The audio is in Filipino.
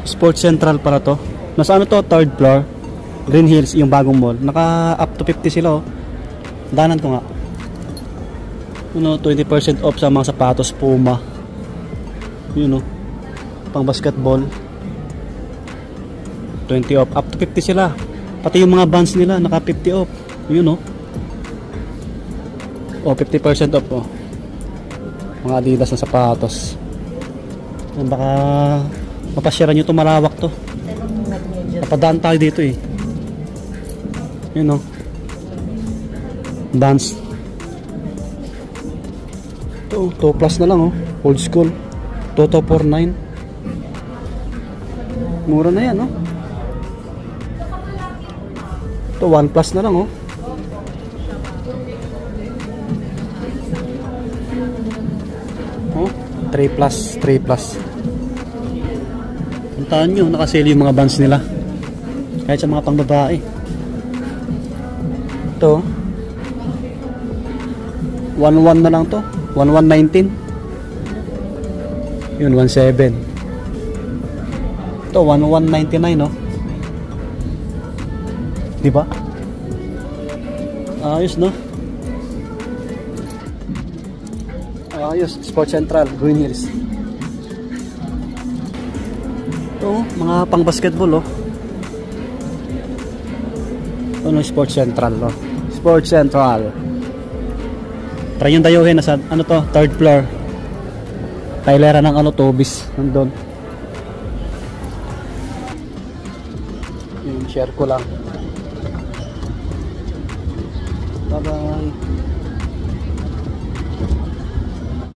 Sports Central para to. Nasa ano to, third floor. Green Hills, yung bagong mall. Naka up to 50 sila oh. Danan ko nga. 20% off sa mga sapatos Puma. Yun oh. Pang basketball. 20 off. Up to 50 sila. Pati yung mga bands nila naka 50 off. Yun oh. Oh, 50% off oh. Mga Adidas na sapatos. Baka mapasyaran nyo ito, malawak to. Napadaan tayo dito eh. Yun o. Dance. Ito, 2 plus na lang o. Old school. Toto 49. Mura na yan o. Ito 1 plus na lang o. Oh, 3 plus, 3 plus. Puntahan nyo, nakasale yung mga bands nila. Kahit sa mga pangbabae. Ito 1.1 na lang to. 1.119. Yun, 1.7. Ito 1.199 no. Diba? Ayos no. Ayos, Sports Central, Green Hills. Ito, mga pang basketball oh. Ano, Sports Central oh. Sports Central. Try yung dayuhin, nasa ano to, third floor. Tailera ng ano, Tobis nandun. Yung share ko lang. Bye bye.